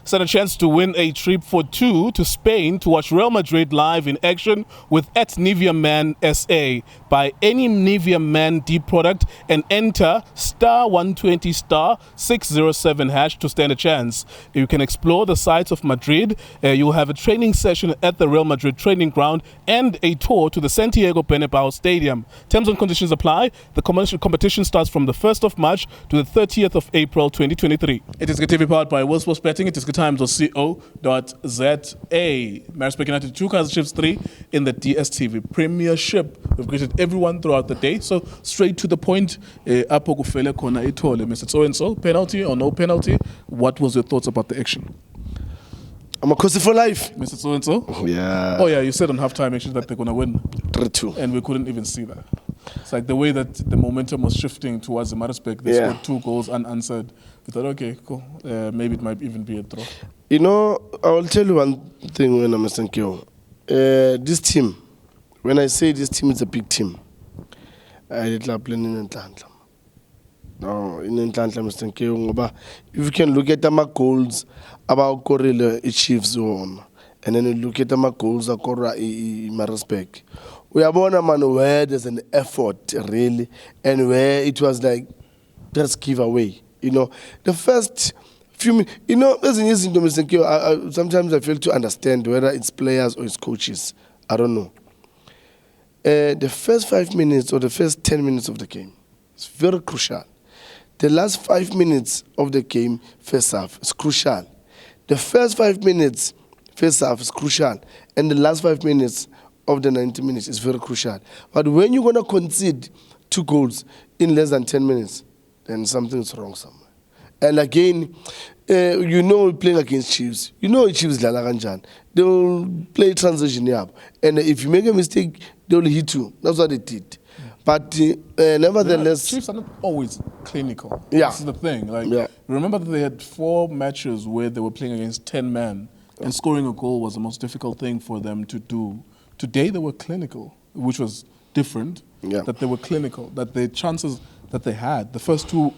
stand a chance to win a trip for two to Spain to watch Real Madrid live in action with @Nivea Man SA. Buy any Nivea Man deep product and enter *120 *607 hash to stand a chance. You can explore the sights of Madrid. You will have a training session at the Real Madrid training ground and a tour to the Santiago Bernabeu Stadium. Terms and conditions apply. The competition starts from the 1st of March to the 30th of April 2023. iDiskiTV powered by Will Sports Betting. iDiskiTimes.co.za. Maritzburg United 2, Kaizer Chiefs 3 in the DSTV Premiership. We've greeted everyone throughout the day, so straight to the point. Apho kufele khona ithole, Mr. Tso and so, penalty or no penalty? What was your thoughts about the action? I'm a cozy for life. Mr. Tso and so? Yeah. Oh yeah, you said on halftime actually that they're gonna win. 3-2. And we couldn't even see that. It's like the way that the momentum was shifting towards the Maritzburg. They scored 2 goals unanswered. We thought, okay, cool. Maybe it might even be a draw. You know, I will tell you one thing when I'm Mr. Nkyo. This team, when I say this team is a big team, I did not play in Atlanta. No, in Atlanta, Mr. Nkyo. If you can look at my goals about Corilla Chiefs on, and then you look at my goals about Maritzburg. We are born a man where there's an effort, really, and where it was like, just give away. You know, the first few minutes, you know, sometimes I fail to understand whether it's players or it's coaches. I don't know. The first 5 minutes or the first 10 minutes of the game is very crucial. The last 5 minutes of the game, first half, is crucial. The first 5 minutes, first half, is crucial. And the last 5 minutes of the 90 minutes is very crucial. But when you're going to concede 2 goals in less than 10 minutes, then something's wrong somewhere. And again, you know we're playing against Chiefs. You know Chiefs Lalaganjan. They'll play transition up. And if you make a mistake, they'll hit you. That's what they did. But nevertheless... Chiefs are not always clinical. Yeah. This is the thing. Like, remember that they had 4 matches where they were playing against 10 men, and scoring a goal was the most difficult thing for them to do. Today they were clinical, which was different, that they were clinical, that the chances that they had, the first 2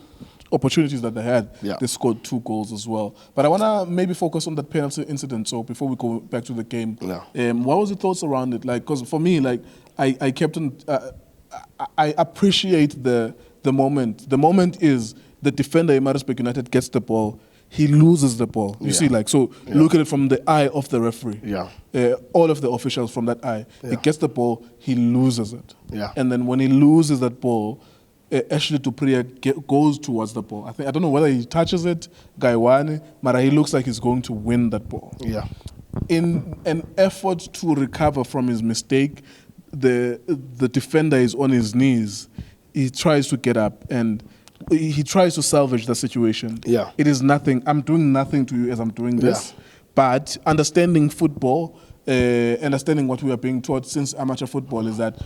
opportunities that they had, they scored 2 goals as well. But I want to maybe focus on that penalty incident, so before we go back to the game. What was your thoughts around it? Like, because for me, like, I kept on, I appreciate the moment. The moment is the defender in Maritzburg United gets the ball, he loses the ball. You see, like, so look at it from the eye of the referee. All of the officials from that eye. He gets the ball, he loses it. And then when he loses that ball, Ashley Tupriya goes towards the ball. I don't know whether he touches it, Gaiwane, but he looks like he's going to win that ball. In an effort to recover from his mistake, the defender is on his knees. He tries to get up and he tries to salvage the situation. It is nothing. I'm doing nothing to you as I'm doing this. But understanding football, understanding what we are being taught since amateur football is that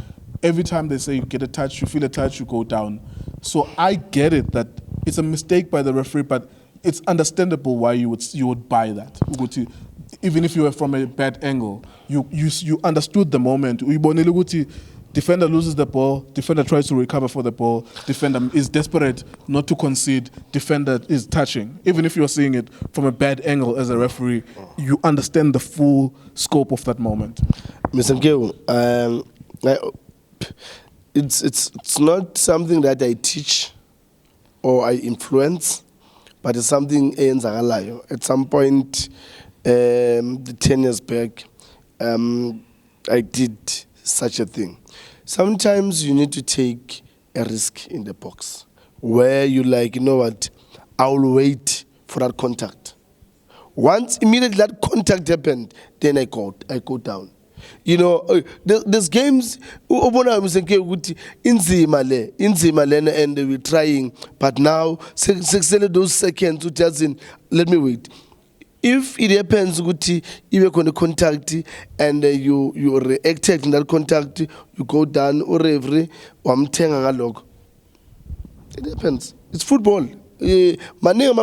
every time they say you get a touch, you feel a touch, you go down. So I get it that it's a mistake by the referee, but it's understandable why you would buy that. Even if you were from a bad angle, you understood the moment. Defender loses the ball, defender tries to recover for the ball, defender is desperate not to concede, defender is touching. Even if you're seeing it from a bad angle as a referee, you understand the full scope of that moment. Mr. Nkeo, it's not something that I teach or I influence, but it's something at some point, 10 years back, I did such a thing. Sometimes you need to take a risk in the box where you like, you know what, I will wait for that contact. Once immediately that contact happened, then I go down. You know, there's games, and we're trying, but now, those seconds, let me wait. If it happens, you are contact and you react in that contact, you go down or every it happens. It's football. Many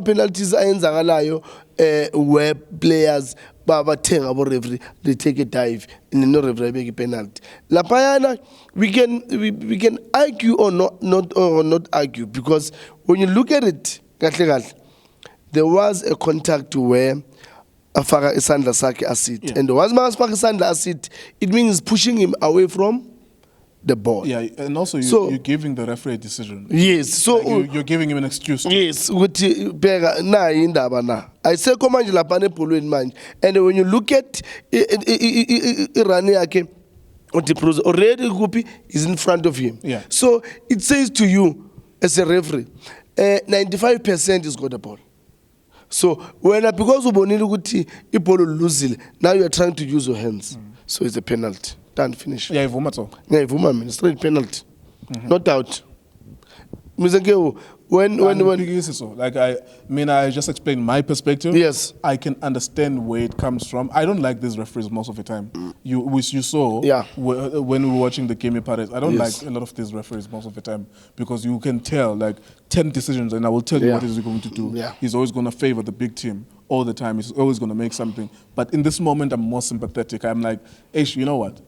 penalties are where players they take a dive and no referee a penalty. La Payana, we can argue or not argue, because when you look at it, there was a contact where afaka isandla sakhe asit. Yeah. And once makasifaka isandla asit, it means pushing him away from the ball. Yeah, and also you're giving the referee a decision. Yes, so Like you're giving him an excuse. Yes, ukuthi bheka nayi indaba na. Ayisekho manje lapha nebholweni manje. And when you look at irun yakhe uDiPruzzo already kuphi is in front of him. Yeah. So it says to you as a referee, 95% is got the ball. So when because ubonile ukuthi ibhola luzile, now you are trying to use your hands. So it's a penalty. Done, finish. Yeah, ivuma so. Yeah, ivuma man, straight penalty. No doubt. When so, like I just explained my perspective. Yes, I can understand where it comes from. I don't like these referees most of the time. Which you saw when we were watching the game in Paris. I don't like a lot of these referees most of the time because you can tell like 10 decisions and I will tell you what he's going to do. Yeah. He's always going to favor the big team all the time. He's always going to make something. But in this moment, I'm more sympathetic. I'm like, Ish, you know what?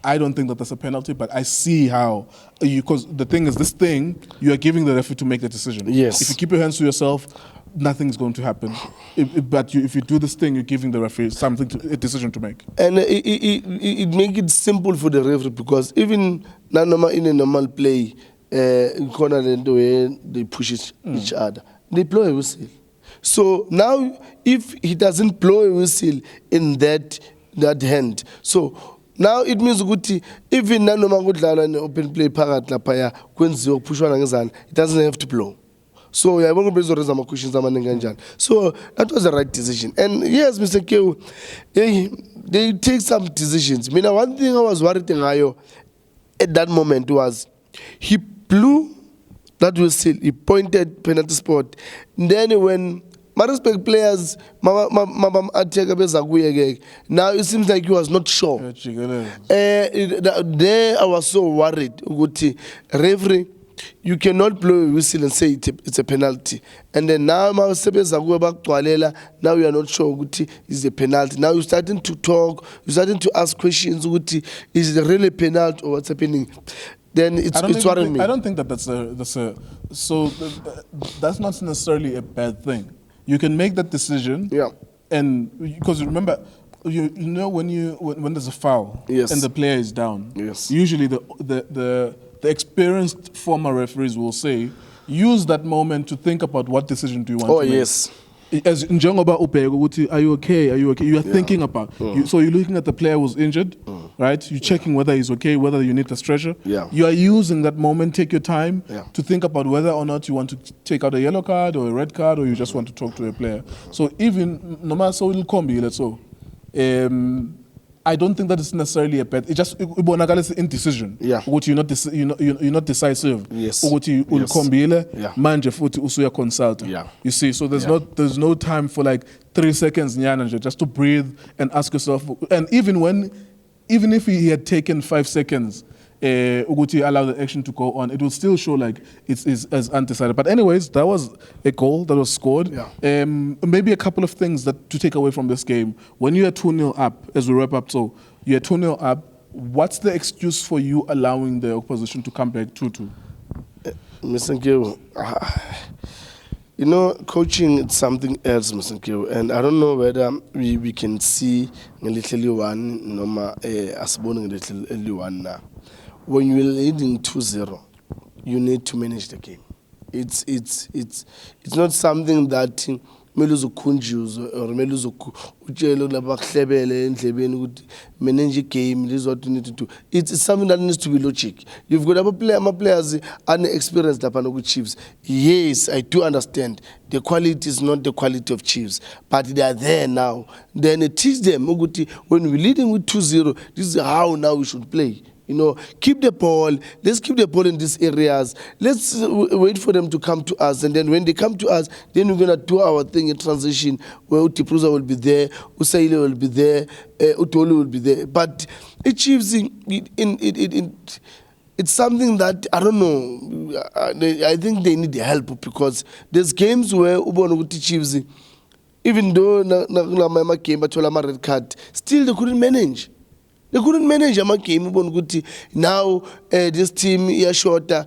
I don't think that that's a penalty, but I see how because the thing is, this thing you are giving the referee to make the decision. Yes. If you keep your hands to yourself, nothing's going to happen. But if you do this thing, you're giving the referee a decision to make. And it makes it simple for the referee because even in a normal play, corner and the way they push each other, they blow a whistle. So now, if he doesn't blow a whistle in that hand, so. Now it means ukuthi even nanoma kudlala ne open play phakathi lapha ya kwenziwa kuphushwana ngezandla it doesn't have to blow. So uyabona bezoreza ama questions amaningi kanjani. So that was the right decision. And yes, Mr. Keu, they take some decisions. Mina one thing I was worried ngayo at that moment was he blew that whistle, he pointed penalty spot. And then when Maritzburg players, now it seems like he was not sure. There I was so worried. Referee, you cannot blow a whistle and say it's a penalty. And then now now you are not sure it's a penalty. Now you're starting to talk, you're starting to ask questions. Is it really a penalty or what's happening? Then it's worrying me. I don't think that's not necessarily a bad thing. You can make that decision, and because remember, you know when there's a foul and the player is down, usually the experienced former referees will say, use that moment to think about what decision do you want to make. Yes. As njengoba ubheka ukuthi are you okay? You are thinking about. So you're looking at the player who's injured, right? You're checking whether he's okay, whether you need a stretcher. You are using that moment, take your time to think about whether or not you want to take out a yellow card or a red card or you just want to talk to a player. So even no matter so little combi, let's so. I don't think that it's necessarily a bad. It just it's indecision. You're not decisive. Yes. Manje futhi usuya consult. You see, so there's no time for like 3 seconds just to breathe and ask yourself. And even if he had taken 5 seconds, allow the action to go on, it will still show like it's as undecided. But anyways, that was a goal that was scored. Maybe a couple of things that to take away from this game. When you are 2-0 up, as we wrap up, so you're 2-0 up, what's the excuse for you allowing the opposition to come back 2-2? Mr. Keu, you know, coaching is something else, Mr. Keu, and I don't know whether we can see a little one, no asbone a little one now. When you're leading 2-0, you need to manage the game. It's not something that manage game. This is what you need to do. It's something that needs to be logic. You've got my players unexperienced with Chiefs. Yes, I do understand. The quality is not the quality of Chiefs, but they are there now. Then teach them when we're leading with 2-0, this is how now we should play. You know, keep the ball. Let's keep the ball in these areas. Let's wait for them to come to us. And then when they come to us, then we're going to do our thing in transition where iDiPruzzo will be there, Usaile will be there, Utolu will be there. But it Chiefs, it's something that, I don't know, I think they need help because there's games where Ubono Chiefs, even though na game but red card, still they couldn't manage. They couldn't manage a game. Now this team is shorter.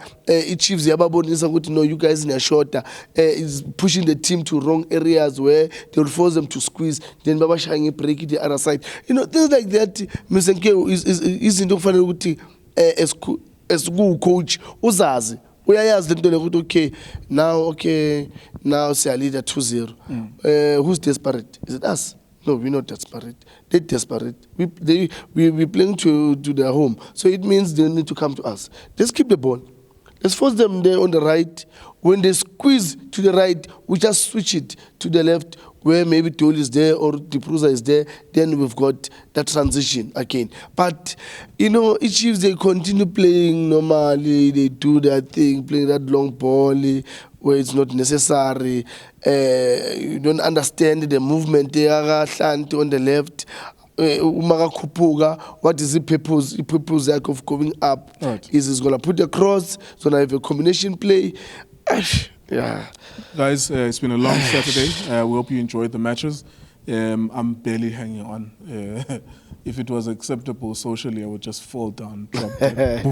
Chiefs no, you guys are shorter. Is pushing the team to wrong areas where they will force them to squeeze. Then Baba Shangi break it the other side. Things like that. Mr. Nkeo is into funny as good coach. Uzazi. Okay, now say a leader 2-0. Who's desperate? Is it us? No, we're not desperate. They're desperate. We're playing to their home. So it means they need to come to us. Let's keep the ball. Let's force them there on the right. When they squeeze to the right, we just switch it to the left where maybe Tol is there or the Prusa is there. Then we've got that transition again. But, each Chiefs, they continue playing normally. They do their thing, playing that long ball where it's not necessary. You don't understand the movement there on the left. What is the purpose of going up? Right. Is it's going to put a cross, it's going to have a combination play. Yeah. Guys, it's been a long Saturday. We hope you enjoyed the matches. I'm barely hanging on. If it was acceptable socially, I would just fall down. Drop dead.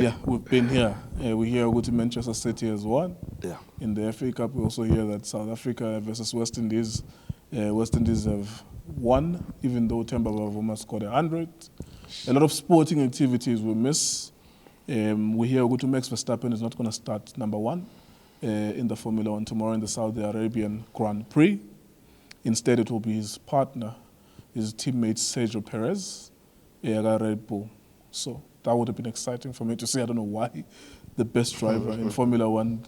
Yeah, we've been here. We hear go to Manchester City as one. Yeah. In the FA Cup, we also hear that South Africa versus West Indies. West Indies have won, even though Themba Bavuma scored 100. A lot of sporting activities we miss. We hear go to Max Verstappen is not going to start number 1 in the Formula 1 tomorrow in the Saudi Arabian Grand Prix. Instead, it will be his partner, his teammate Sergio Perez, Red Bull. So that would have been exciting for me to see. I don't know why the best driver in Formula 1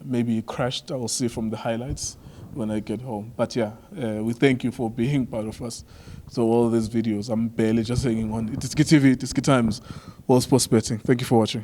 maybe he crashed. I will see from the highlights when I get home. But yeah, we thank you for being part of us. So all these videos, I'm barely just hanging on. iDiskiTV, iDiskiTimes, World Sports Betting. Thank you for watching.